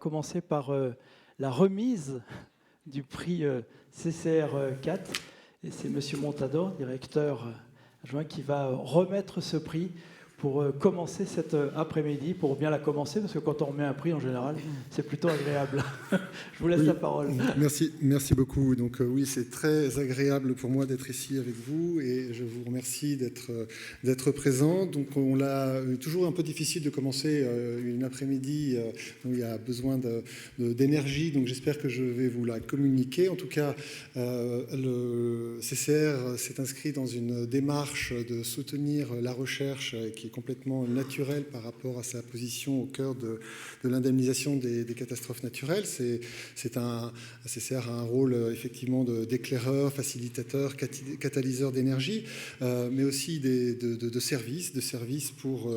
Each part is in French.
commencer par la remise du prix CCR 4. Et c'est M. Montador, directeur adjoint, qui va remettre ce prix pour commencer cet après-midi, pour bien la commencer, parce que quand on remet un prix, en général, c'est plutôt agréable. Je vous laisse la parole. Merci beaucoup. Donc oui, c'est très agréable pour moi d'être ici avec vous et je vous remercie d'être présent. Donc on l'a toujours un peu difficile de commencer une après-midi où il y a besoin d'énergie, donc j'espère que je vais vous la communiquer. En tout cas, le CCR s'est inscrit dans une démarche de soutenir la recherche qui est complètement naturelle par rapport à sa position au cœur de l'indemnisation des catastrophes naturelles. Un CCR a un rôle effectivement d'éclaireur, facilitateur, catalyseur d'énergie, mais aussi de services pour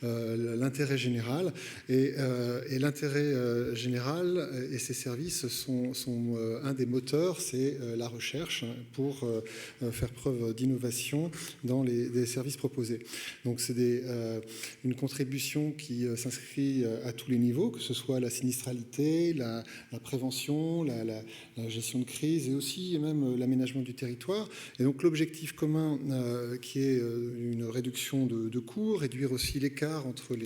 l'intérêt général. Et l'intérêt général et ces services sont un des moteurs, c'est la recherche pour faire preuve d'innovation dans les services proposés. Donc c'est une contribution qui s'inscrit à tous les niveaux, que ce soit la sinistralité, la prévention, la gestion de crise et aussi et même l'aménagement du territoire. Et donc l'objectif commun qui est une réduction de coûts, réduire aussi l'écart entre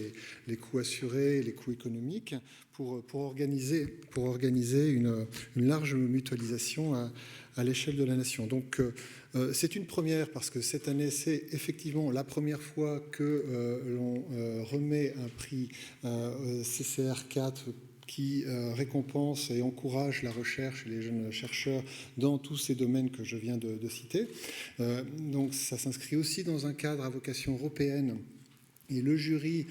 les coûts assurés et les coûts économiques pour organiser une large mutualisation à l'échelle de la nation. Donc c'est une première parce que cette année, c'est effectivement la première fois que l'on remet un prix CCR 4 qui récompense et encourage la recherche et les jeunes chercheurs dans tous ces domaines que je viens de citer. Donc ça s'inscrit aussi dans un cadre à vocation européenne. Et le jury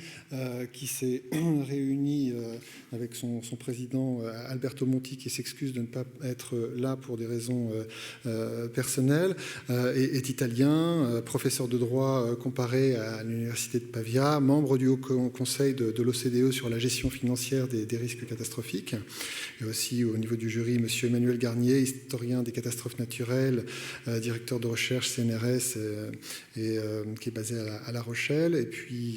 qui s'est réuni avec son président Alberto Monti, qui s'excuse de ne pas être là pour des raisons personnelles, est italien, professeur de droit comparé à l'université de Pavia, membre du Haut Conseil de l'OCDE sur la gestion financière des risques catastrophiques. Et aussi au niveau du jury, M. Emmanuel Garnier, historien des catastrophes naturelles, directeur de recherche CNRS, qui est basé à La Rochelle. Et puis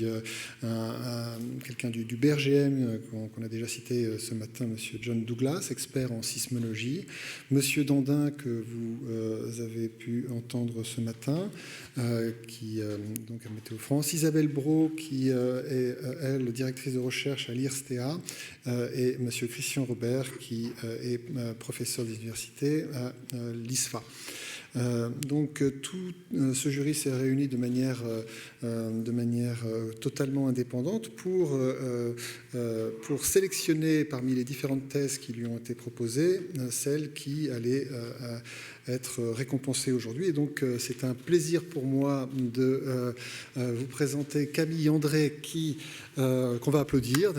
quelqu'un du BRGM qu'on a déjà cité ce matin, M. John Douglas, expert en sismologie, M. Dandin que vous avez pu entendre ce matin, qui donc à Météo France, Isabelle Brault qui est elle directrice de recherche à l'IRSTEA, et M. Christian Robert qui est professeur des universités à l'ISFA. Donc tout ce jury s'est réuni de manière totalement indépendante pour sélectionner parmi les différentes thèses qui lui ont été proposées celles qui allaient être récompensées aujourd'hui. Et donc c'est un plaisir pour moi de vous présenter Camille André qu'on va applaudir.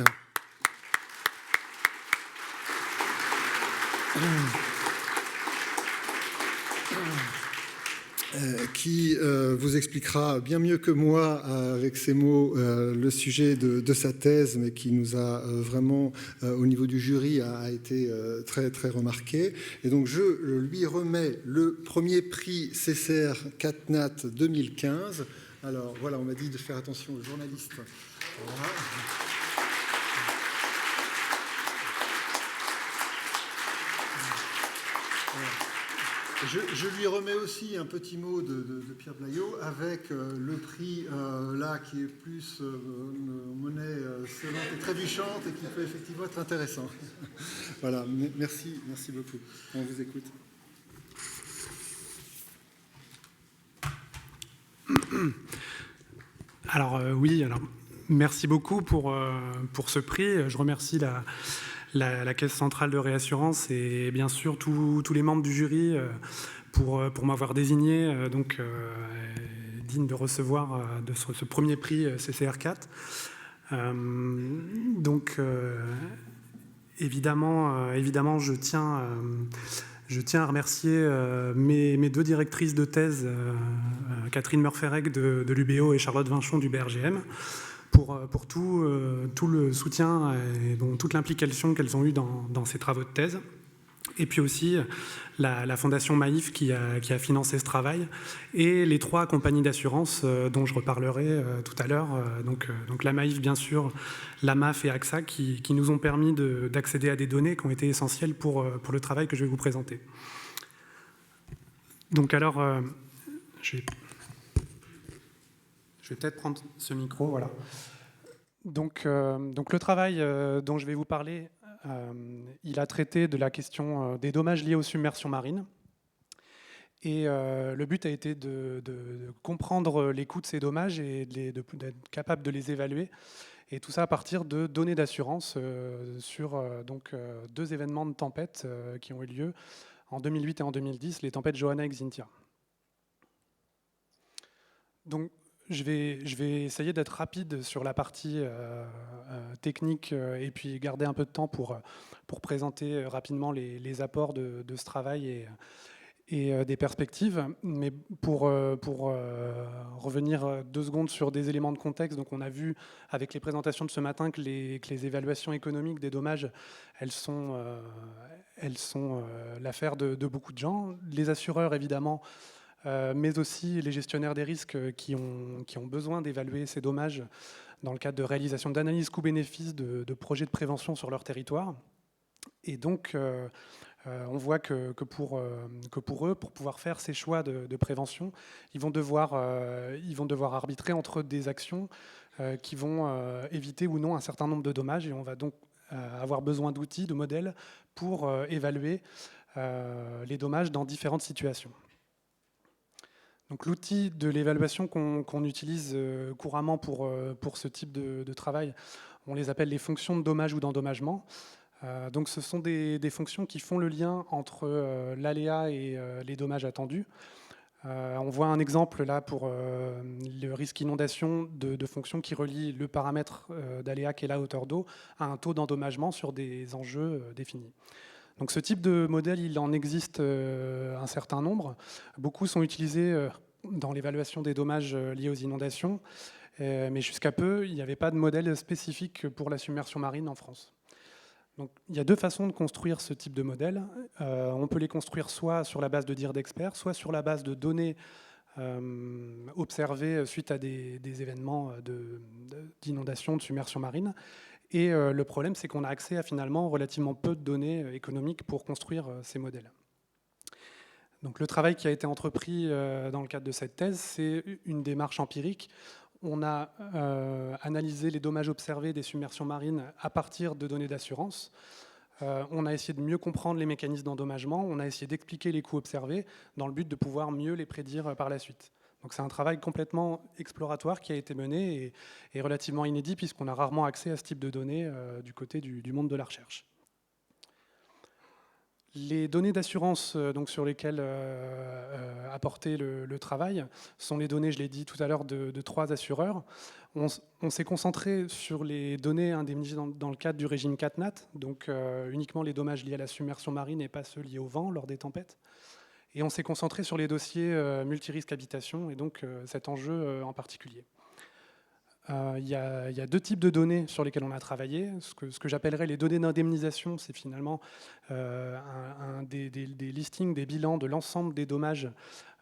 Qui vous expliquera bien mieux que moi, avec ses mots, le sujet de sa thèse, mais qui nous a vraiment, au niveau du jury, a été très, très remarqué. Et donc, je lui remets le premier prix CCR 4NAT 2015. Alors, voilà, on m'a dit de faire attention aux journalistes. Voilà. Je lui remets aussi un petit mot de Pierre Blaillot avec le prix là qui est plus monnaie sonnante et trébuchante et qui peut effectivement être intéressant. Voilà, merci beaucoup. On vous écoute. Alors merci beaucoup pour ce prix. Je remercie la Caisse centrale de réassurance et bien sûr tous les membres du jury pour m'avoir désigné digne de recevoir de ce premier prix CCR 4. Évidemment, je tiens à remercier mes deux directrices de thèse, Catherine Murfereg de l'UBO et Charlotte Vinchon du BRGM, pour tout le soutien et toute l'implication qu'elles ont eu dans ces travaux de thèse. et puis aussi la Fondation Maïf qui a financé ce travail, et les 3 compagnies d'assurance dont je reparlerai tout à l'heure, donc la Maïf bien sûr, la MAF et AXA, qui nous ont permis d'accéder à des données qui ont été essentielles pour le travail que je vais vous présenter. Donc alors, je vais peut-être prendre ce micro, voilà. Donc le travail dont je vais vous parler, il a traité de la question des dommages liés aux submersions marines. Et le but a été de comprendre les coûts de ces dommages et d'être capable de les évaluer. Et tout ça à partir de données d'assurance sur 2 événements de tempête qui ont eu lieu en 2008 et en 2010, les tempêtes Johanna et Xynthia. Donc, je vais essayer d'être rapide sur la partie technique et puis garder un peu de temps pour présenter rapidement les apports de ce travail et des perspectives. Mais pour revenir 2 secondes sur des éléments de contexte, donc on a vu avec les présentations de ce matin que les évaluations économiques des dommages, elles sont l'affaire de beaucoup de gens. Les assureurs, évidemment, mais aussi les gestionnaires des risques qui ont besoin d'évaluer ces dommages dans le cadre de réalisation d'analyses coûts-bénéfices de projets de prévention sur leur territoire. Et donc, on voit que pour eux, pour pouvoir faire ces choix de prévention, ils vont devoir arbitrer entre des actions qui vont éviter ou non un certain nombre de dommages. Et on va donc avoir besoin d'outils, de modèles pour évaluer les dommages dans différentes situations. Donc, l'outil de l'évaluation qu'on utilise couramment pour ce type de travail, on les appelle les fonctions de dommage ou d'endommagement. Donc, ce sont des fonctions qui font le lien entre l'aléa et les dommages attendus. On voit un exemple là pour le risque inondation de fonctions qui relient le paramètre d'aléa qui est la hauteur d'eau à un taux d'endommagement sur des enjeux définis. Donc ce type de modèle, il en existe un certain nombre. Beaucoup sont utilisés dans l'évaluation des dommages liés aux inondations, mais jusqu'à peu, il n'y avait pas de modèle spécifique pour la submersion marine en France. Donc, il y a 2 façons de construire ce type de modèle. On peut les construire soit sur la base de dires d'experts, soit sur la base de données observées suite à des événements d'inondation, de submersion marine. Et le problème, c'est qu'on a accès à finalement relativement peu de données économiques pour construire ces modèles. Donc, le travail qui a été entrepris dans le cadre de cette thèse, c'est une démarche empirique. On a analysé les dommages observés des submersions marines à partir de données d'assurance. On a essayé de mieux comprendre les mécanismes d'endommagement. On a essayé d'expliquer les coûts observés dans le but de pouvoir mieux les prédire par la suite. Donc c'est un travail complètement exploratoire qui a été mené et relativement inédit puisqu'on a rarement accès à ce type de données du côté du monde de la recherche. Les données d'assurance sur lesquelles apporter le travail sont les données, je l'ai dit tout à l'heure, de 3 assureurs. On s'est concentré sur les données indemnisées dans le cadre du régime CatNat, donc uniquement les dommages liés à la submersion marine et pas ceux liés au vent lors des tempêtes. Et on s'est concentré sur les dossiers multirisque habitation et donc cet enjeu en particulier. Il y a 2 types de données sur lesquelles on a travaillé. Ce que j'appellerais les données d'indemnisation, c'est finalement des listings, des bilans de l'ensemble des dommages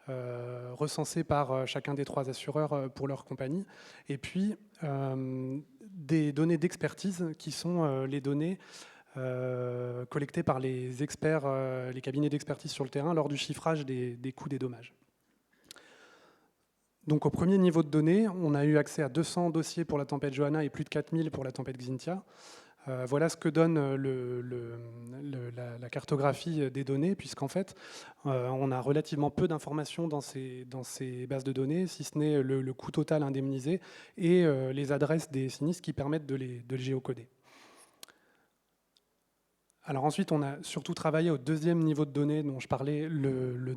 recensés par chacun des 3 assureurs pour leur compagnie. Et puis des données d'expertise qui sont les données collectées par les experts, les cabinets d'expertise sur le terrain lors du chiffrage des coûts des dommages. Donc au premier niveau de données, on a eu accès à 200 dossiers pour la tempête Johanna et plus de 4000 pour la tempête Xynthia. Voilà ce que donne la cartographie des données, puisqu'en fait, on a relativement peu d'informations dans ces bases de données, si ce n'est le coût total indemnisé et les adresses des sinistres qui permettent de les géocoder. Alors ensuite, on a surtout travaillé au 2e niveau de données dont je parlais, le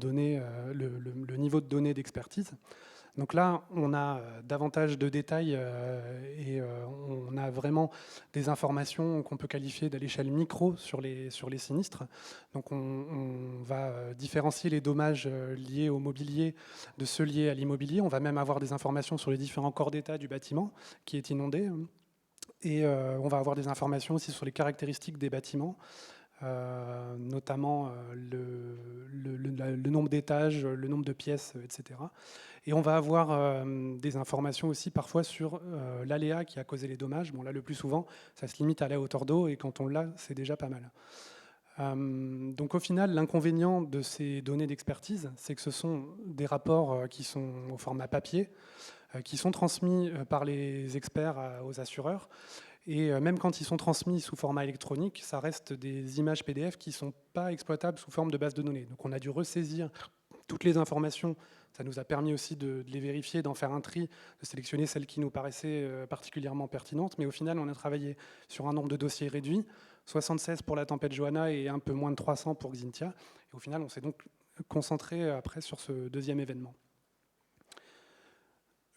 niveau de données d'expertise. Donc là, on a davantage de détails et on a vraiment des informations qu'on peut qualifier de l'échelle micro sur les sinistres. Donc on va différencier les dommages liés au mobilier de ceux liés à l'immobilier. On va même avoir des informations sur les différents corps d'état du bâtiment qui est inondé. Et on va avoir des informations aussi sur les caractéristiques des bâtiments, notamment le nombre d'étages, le nombre de pièces, etc. Et on va avoir des informations aussi parfois sur l'aléa qui a causé les dommages. Bon, là, le plus souvent, ça se limite à la hauteur d'eau, et quand on l'a, c'est déjà pas mal. Donc au final, l'inconvénient de ces données d'expertise, c'est que ce sont des rapports qui sont au format papier, qui sont transmis par les experts aux assureurs. Et même quand ils sont transmis sous format électronique, ça reste des images PDF qui ne sont pas exploitables sous forme de base de données. Donc on a dû ressaisir toutes les informations. Ça nous a permis aussi de les vérifier, d'en faire un tri, de sélectionner celles qui nous paraissaient particulièrement pertinentes. Mais au final, on a travaillé sur un nombre de dossiers réduit, 76 pour la tempête Johanna et un peu moins de 300 pour Xynthia. Et au final, on s'est donc concentré après sur ce deuxième événement.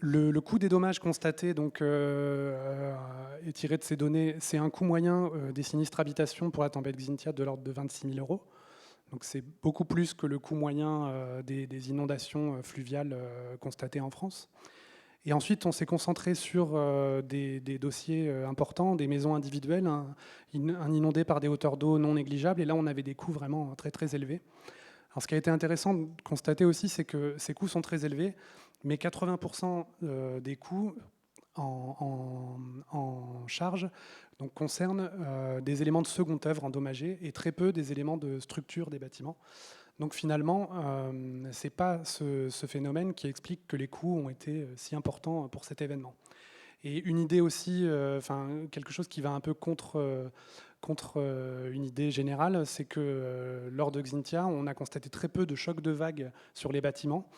Le coût des dommages constatés donc, est tiré de ces données. C'est un coût moyen des sinistres habitation pour la tempête Xynthia de l'ordre de 26 000 €. Donc c'est beaucoup plus que le coût moyen des inondations fluviales constatées en France. Et ensuite, on s'est concentré sur des dossiers importants, des maisons individuelles, un inondé par des hauteurs d'eau non négligeables. Et là, on avait des coûts vraiment très, très élevés. Alors, ce qui a été intéressant de constater aussi, c'est que ces coûts sont très élevés, mais 80% des coûts en charge donc, concernent des éléments de seconde œuvre endommagés et très peu des éléments de structure des bâtiments. Donc finalement, ce n'est pas ce phénomène qui explique que les coûts ont été si importants pour cet événement. Et une idée aussi, quelque chose qui va un peu contre une idée générale, c'est que lors de Xynthia, on a constaté très peu de chocs de vagues sur les bâtiments.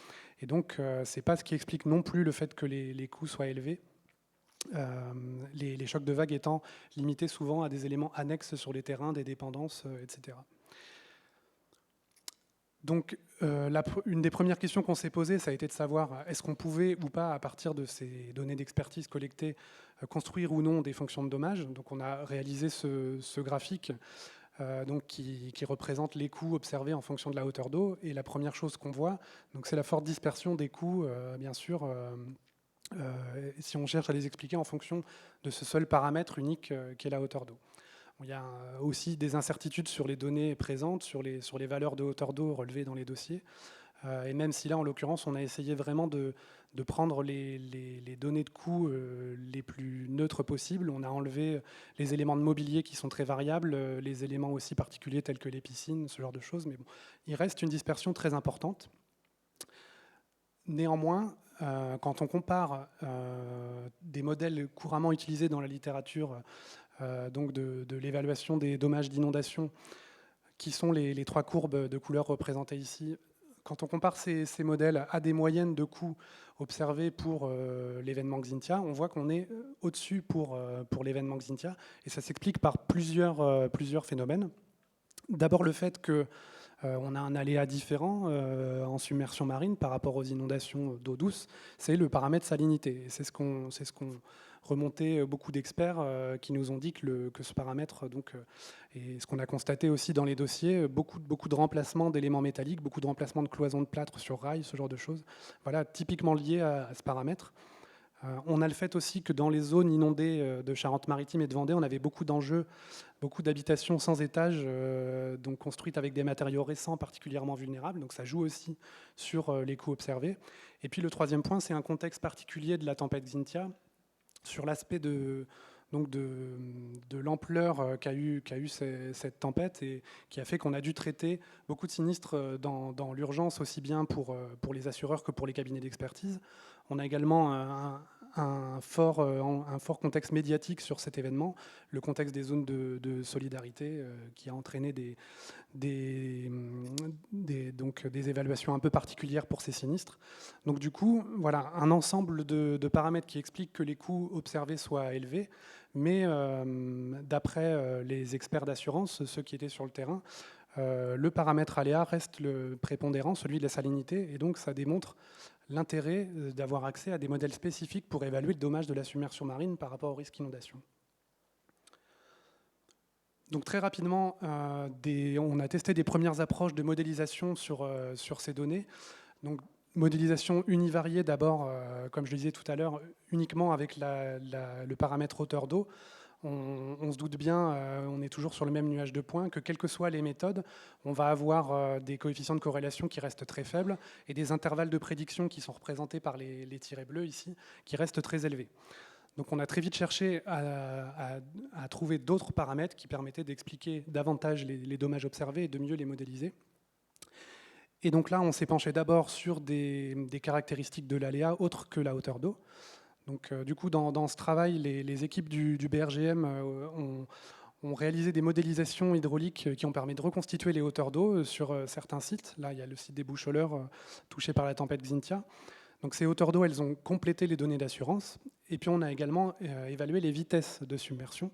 Et donc, ce n'est pas ce qui explique non plus le fait que les coûts soient élevés. Les chocs de vagues étant limités souvent à des éléments annexes sur les terrains, des dépendances, etc. Donc, une des premières questions qu'on s'est posées, ça a été de savoir est-ce qu'on pouvait ou pas, à partir de ces données d'expertise collectées, construire ou non des fonctions de dommage. Donc, on a réalisé ce graphique donc qui représente les coûts observés en fonction de la hauteur d'eau. Et la première chose qu'on voit, c'est la forte dispersion des coûts, bien sûr, si on cherche à les expliquer en fonction de ce seul paramètre unique qui est la hauteur d'eau. Il y a aussi des incertitudes sur les données présentes, sur les valeurs de hauteur d'eau relevées dans les dossiers. Et même si là, en l'occurrence, on a essayé vraiment de prendre les données de coûts les plus neutres possibles. On a enlevé les éléments de mobilier qui sont très variables, les éléments aussi particuliers tels que les piscines, ce genre de choses. Mais bon, il reste une dispersion très importante. Néanmoins, quand on compare des modèles couramment utilisés dans la littérature, donc de l'évaluation des dommages d'inondation, qui sont les trois courbes de couleur représentées ici. Quand on compare ces modèles à des moyennes de coûts observées pour l'événement Xynthia, on voit qu'on est au-dessus pour l'événement Xynthia, et ça s'explique par plusieurs phénomènes. D'abord le fait qu'on a un aléa différent en submersion marine par rapport aux inondations d'eau douce, c'est le paramètre salinité. C'est ce qu'on remonté beaucoup d'experts qui nous ont dit que ce paramètre, et ce qu'on a constaté aussi dans les dossiers, beaucoup de remplacements d'éléments métalliques, beaucoup de remplacements de cloisons de plâtre sur rail, ce genre de choses, voilà, typiquement liés à ce paramètre. On a le fait aussi que dans les zones inondées de Charente-Maritime et de Vendée, on avait beaucoup d'enjeux, beaucoup d'habitations sans étage, donc construites avec des matériaux récents particulièrement vulnérables. Donc ça joue aussi sur les coûts observés. Et puis le troisième point, c'est un contexte particulier de la tempête Xynthia, sur l'aspect de l'ampleur qu'a eu cette tempête et qui a fait qu'on a dû traiter beaucoup de sinistres dans l'urgence, aussi bien pour les assureurs que pour les cabinets d'expertise. On a également un fort contexte médiatique sur cet événement, le contexte des zones de solidarité qui a entraîné des évaluations un peu particulières pour ces sinistres. Donc du coup, voilà, un ensemble de paramètres qui expliquent que les coûts observés soient élevés, mais d'après les experts d'assurance, ceux qui étaient sur le terrain, le paramètre aléa reste le prépondérant, celui de la salinité, et donc ça démontre l'intérêt d'avoir accès à des modèles spécifiques pour évaluer le dommage de la submersion marine par rapport au risque inondation. Donc très rapidement, on a testé des premières approches de modélisation sur ces données. Donc modélisation univariée d'abord, comme je le disais tout à l'heure, uniquement avec le paramètre hauteur d'eau. on se doute bien, on est toujours sur le même nuage de points, que quelles que soient les méthodes, on va avoir des coefficients de corrélation qui restent très faibles et des intervalles de prédiction qui sont représentés par les tirets bleus ici, qui restent très élevés. Donc on a très vite cherché à trouver d'autres paramètres qui permettaient d'expliquer davantage les dommages observés et de mieux les modéliser. Et donc là, on s'est penché d'abord sur des caractéristiques de l'aléa autres que la hauteur d'eau. Donc du coup, dans ce travail, les équipes du BRGM ont réalisé des modélisations hydrauliques qui ont permis de reconstituer les hauteurs d'eau sur certains sites. Là, il y a le site des Boucholeurs touché par la tempête Xynthia. Donc ces hauteurs d'eau, elles ont complété les données d'assurance. Et puis on a également évalué les vitesses de submersion.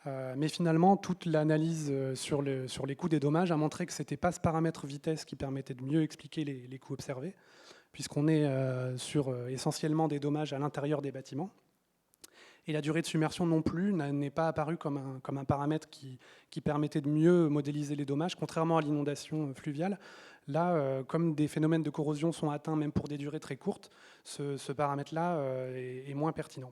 Mais finalement, toute l'analyse sur les coûts des dommages a montré que ce n'était pas ce paramètre vitesse qui permettait de mieux expliquer les coûts observés, puisqu'on est sur essentiellement des dommages à l'intérieur des bâtiments. Et la durée de submersion non plus n'est pas apparue comme un paramètre qui permettait de mieux modéliser les dommages, contrairement à l'inondation fluviale. Là, comme des phénomènes de corrosion sont atteints même pour des durées très courtes, ce paramètre-là est moins pertinent.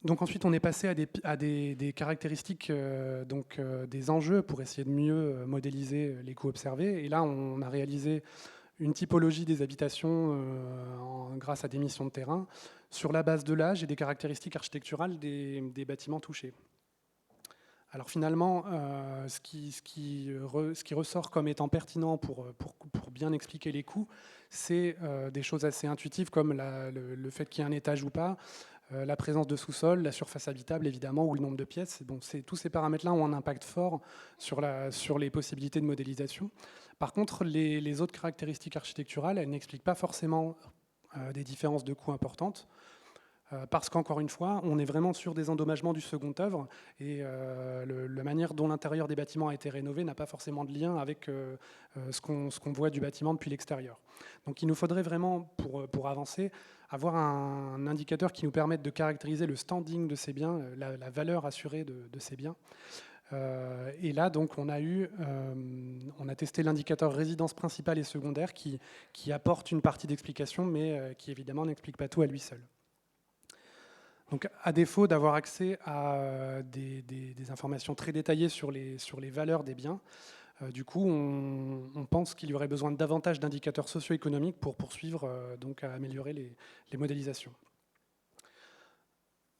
Donc ensuite, on est passé à des caractéristiques, des enjeux pour essayer de mieux modéliser les coûts observés. Et là, on a réalisé une typologie des habitations grâce à des missions de terrain sur la base de l'âge et des caractéristiques architecturales des bâtiments touchés. Alors finalement, ce qui ressort comme étant pertinent pour bien expliquer les coûts, c'est des choses assez intuitives comme le fait qu'il y ait un étage ou pas, la présence de sous-sol, la surface habitable évidemment, ou le nombre de pièces. Bon, tous ces paramètres-là ont un impact fort sur les possibilités de modélisation. Par contre, les autres caractéristiques architecturales, elles n'expliquent pas forcément des différences de coûts importantes. Parce qu'encore une fois, on est vraiment sur des endommagements du second œuvre et la manière dont l'intérieur des bâtiments a été rénové n'a pas forcément de lien avec ce qu'on voit du bâtiment depuis l'extérieur. Donc il nous faudrait vraiment, pour avancer, avoir un indicateur qui nous permette de caractériser le standing de ces biens, la valeur assurée de ces biens. Et là, donc, on a testé l'indicateur résidence principale et secondaire qui apporte une partie d'explication, mais qui évidemment n'explique pas tout à lui seul. Donc, à défaut d'avoir accès à des informations très détaillées sur les valeurs des biens, du coup, on pense qu'il y aurait besoin de davantage d'indicateurs socio-économiques pour poursuivre donc à améliorer les modélisations.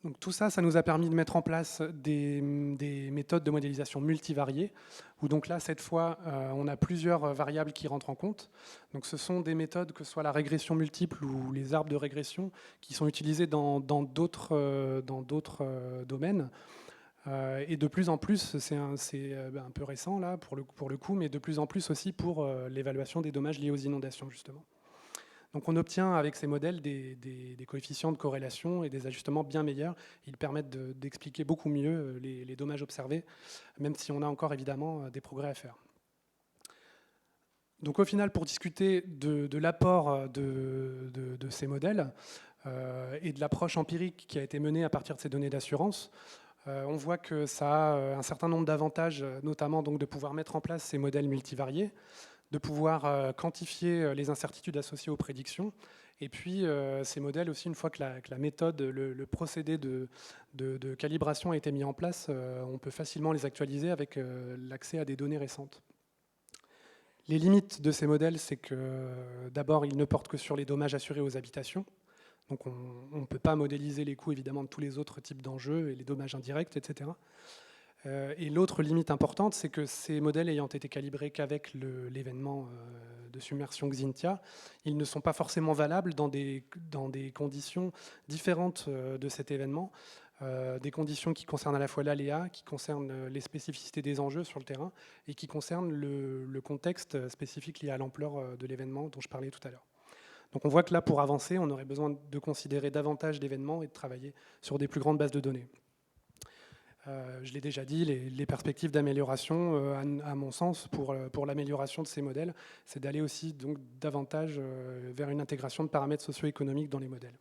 Donc, tout ça, ça nous a permis de mettre en place des méthodes de modélisation multivariées, où donc là, cette fois, on a plusieurs variables qui rentrent en compte. Donc, ce sont des méthodes, que ce soit la régression multiple ou les arbres de régression, qui sont utilisés dans d'autres domaines. Et de plus en plus, c'est un peu récent là pour le coup, mais de plus en plus aussi pour l'évaluation des dommages liés aux inondations, justement. Donc on obtient avec ces modèles des coefficients de corrélation et des ajustements bien meilleurs. Ils permettent d'expliquer beaucoup mieux les dommages observés, même si on a encore évidemment des progrès à faire. Donc au final, pour discuter de l'apport de ces modèles et de l'approche empirique qui a été menée à partir de ces données d'assurance, on voit que ça a un certain nombre d'avantages, notamment donc de pouvoir mettre en place ces modèles multivariés, de pouvoir quantifier les incertitudes associées aux prédictions. Et puis, ces modèles aussi, une fois que la méthode, le procédé de calibration a été mis en place, on peut facilement les actualiser avec l'accès à des données récentes. Les limites de ces modèles, c'est que d'abord, ils ne portent que sur les dommages assurés aux habitations. Donc, on ne peut pas modéliser les coûts, évidemment, de tous les autres types d'enjeux et les dommages indirects, etc. Et l'autre limite importante, c'est que ces modèles ayant été calibrés qu'avec l'événement de submersion Xynthia, ils ne sont pas forcément valables dans des conditions différentes de cet événement, des conditions qui concernent à la fois l'aléa, qui concernent les spécificités des enjeux sur le terrain et qui concernent le contexte spécifique lié à l'ampleur de l'événement dont je parlais tout à l'heure. Donc on voit que là, pour avancer, on aurait besoin de considérer davantage d'événements et de travailler sur des plus grandes bases de données. Je l'ai déjà dit, les perspectives d'amélioration, à mon sens, pour l'amélioration de ces modèles, c'est d'aller aussi donc, davantage vers une intégration de paramètres socio-économiques dans les modèles.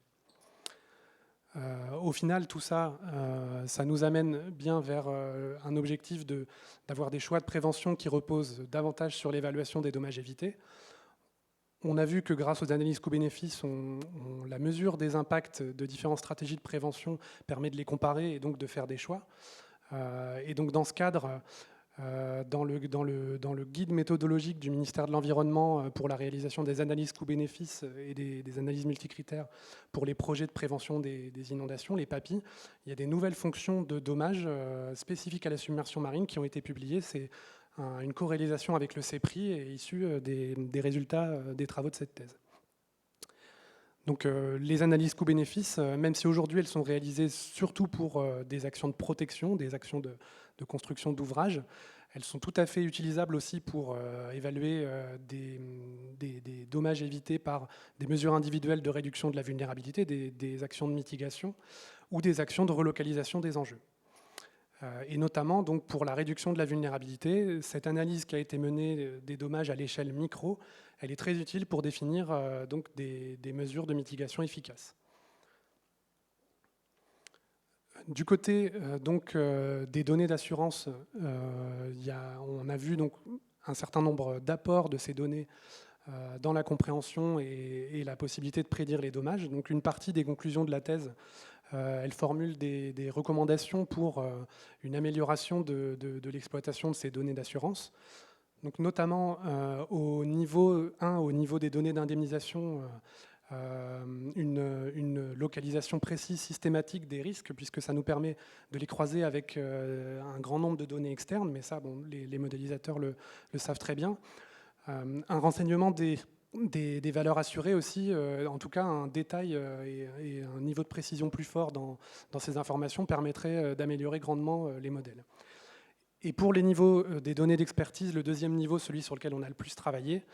Au final, tout ça, ça nous amène bien vers un objectif d'avoir des choix de prévention qui reposent davantage sur l'évaluation des dommages évités. On a vu que grâce aux analyses coûts-bénéfices, la mesure des impacts de différentes stratégies de prévention permet de les comparer et donc de faire des choix. Et donc dans ce cadre, dans le guide méthodologique du ministère de l'Environnement pour la réalisation des analyses coûts-bénéfices et des analyses multicritères pour les projets de prévention des inondations, les PAPI, il y a des nouvelles fonctions de dommages spécifiques à la submersion marine qui ont été publiées. C'est une corrélisation avec le CEPRI et issue des résultats des travaux de cette thèse. Donc les analyses coûts-bénéfices, même si aujourd'hui elles sont réalisées surtout pour des actions de protection, des actions de construction d'ouvrages, elles sont tout à fait utilisables aussi pour évaluer des dommages évités par des mesures individuelles de réduction de la vulnérabilité, des actions de mitigation ou des actions de relocalisation des enjeux. Et notamment donc, pour la réduction de la vulnérabilité, cette analyse qui a été menée des dommages à l'échelle micro, elle est très utile pour définir donc des mesures de mitigation efficaces. Du côté des données d'assurance, on a vu donc, un certain nombre d'apports de ces données dans la compréhension et la possibilité de prédire les dommages. Donc une partie des conclusions de la thèse, elle formule des recommandations pour une amélioration de l'exploitation de ces données d'assurance. Donc notamment au niveau 1, au niveau des données d'indemnisation, une localisation précise, systématique des risques, puisque ça nous permet de les croiser avec un grand nombre de données externes, mais ça, bon, les modélisateurs le savent très bien. Un renseignement des valeurs assurées aussi, en tout cas un détail et un niveau de précision plus fort dans ces informations permettrait d'améliorer grandement les modèles. Et pour les niveaux des données d'expertise, le deuxième niveau, celui sur lequel on a le plus travaillé,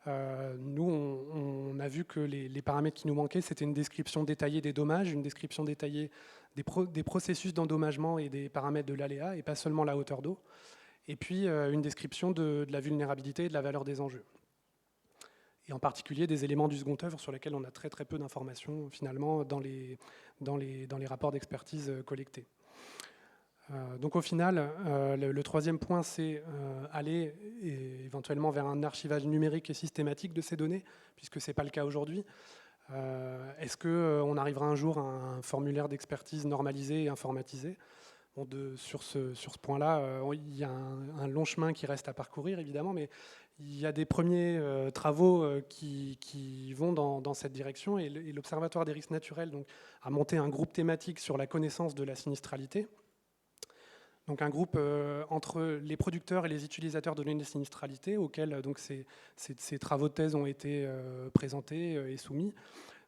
nous, on a vu que les paramètres qui nous manquaient, c'était une description détaillée des dommages, une description détaillée des processus d'endommagement et des paramètres de l'aléa, et pas seulement la hauteur d'eau, et puis une description de la vulnérabilité et de la valeur des enjeux. Et en particulier des éléments du second œuvre sur lesquels on a très très peu d'informations finalement dans les rapports d'expertise collectés. Donc au final, le troisième point, c'est aller éventuellement vers un archivage numérique et systématique de ces données, puisque ce n'est pas le cas aujourd'hui. Est-ce qu'on arrivera un jour à un formulaire d'expertise normalisé et informatisé ? Bon, sur ce point-là, il y a un long chemin qui reste à parcourir, évidemment, mais il y a des premiers travaux qui vont dans cette direction, et l'Observatoire des risques naturels donc, a monté un groupe thématique sur la connaissance de la sinistralité. Donc un groupe entre les producteurs et les utilisateurs de données de sinistralité, auxquels donc, ces travaux de thèse ont été présentés et soumis.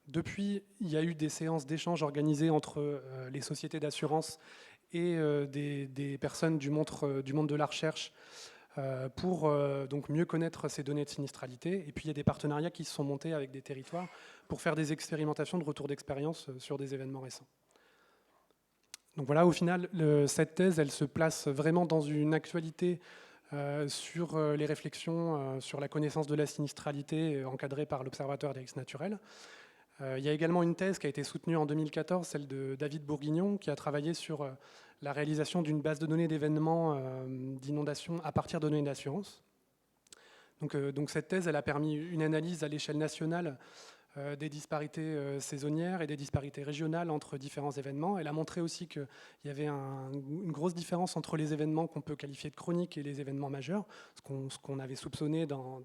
Depuis, il y a eu des séances d'échange organisées entre les sociétés d'assurance et des personnes du monde de la recherche pour donc mieux connaître ces données de sinistralité. Et puis il y a des partenariats qui se sont montés avec des territoires pour faire des expérimentations de retour d'expérience sur des événements récents. Donc voilà, au final, cette thèse, elle se place vraiment dans une actualité sur les réflexions sur la connaissance de la sinistralité encadrée par l'Observatoire des risques naturels. Il y a également une thèse qui a été soutenue en 2014, celle de David Bourguignon, qui a travaillé sur la réalisation d'une base de données d'événements d'inondation à partir de données d'assurance. Donc cette thèse, elle a permis une analyse à l'échelle nationale des disparités saisonnières et des disparités régionales entre différents événements. Elle a montré aussi qu'il y avait une grosse différence entre les événements qu'on peut qualifier de chroniques et les événements majeurs, ce qu'on avait soupçonné dans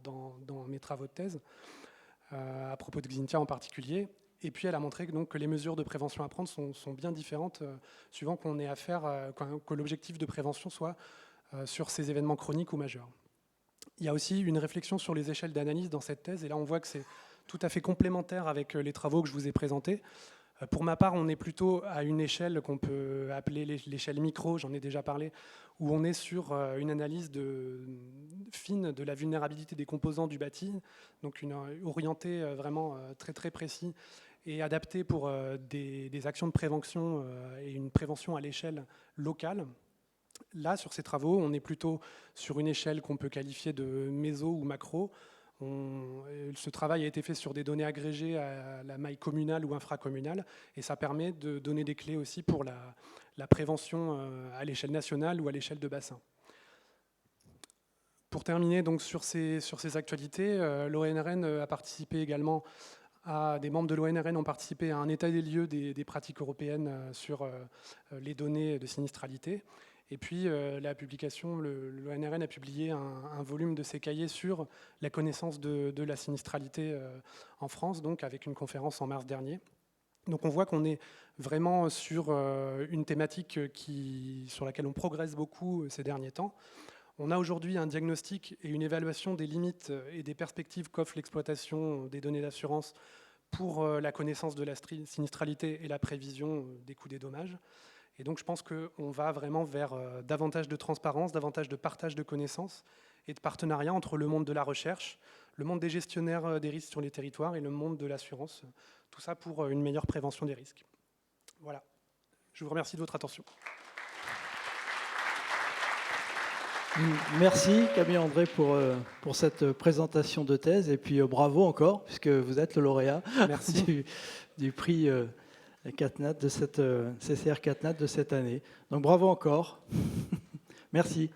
mes travaux de thèse, à propos de Xynthia en particulier. Et puis elle a montré donc, que les mesures de prévention à prendre sont bien différentes suivant qu'on ait affaire, que l'objectif de prévention soit sur ces événements chroniques ou majeurs. Il y a aussi une réflexion sur les échelles d'analyse dans cette thèse, et là on voit que c'est tout à fait complémentaire avec les travaux que je vous ai présentés. Pour ma part, on est plutôt à une échelle qu'on peut appeler l'échelle micro, j'en ai déjà parlé, où on est sur une analyse fine de la vulnérabilité des composants du bâti, donc orientée vraiment très très précis et adaptée pour des actions de prévention et une prévention à l'échelle locale. Là, sur ces travaux, on est plutôt sur une échelle qu'on peut qualifier de méso ou macro. Ce travail a été fait sur des données agrégées à la maille communale ou infracommunale, et ça permet de donner des clés aussi pour la prévention à l'échelle nationale ou à l'échelle de bassin. pour terminer donc, sur ces actualités, l'ONRN a participé également des membres de l'ONRN ont participé à un état des lieux des pratiques européennes sur les données de sinistralité. Et puis la publication, l'ONRN a publié un volume de ses cahiers sur la connaissance de la sinistralité en France, donc avec une conférence en mars dernier. Donc on voit qu'on est vraiment sur une thématique sur laquelle on progresse beaucoup ces derniers temps. On a aujourd'hui un diagnostic et une évaluation des limites et des perspectives qu'offre l'exploitation des données d'assurance pour la connaissance de la sinistralité et la prévision des coûts des dommages. Et donc je pense qu'on va vraiment vers davantage de transparence, davantage de partage de connaissances et de partenariat entre le monde de la recherche, le monde des gestionnaires des risques sur les territoires et le monde de l'assurance. Tout ça pour une meilleure prévention des risques. Voilà. Je vous remercie de votre attention. Merci Camille André pour cette présentation de thèse et puis bravo encore puisque vous êtes le lauréat du prix CatNat de cette CCR CatNat de cette année. Donc bravo encore. Merci.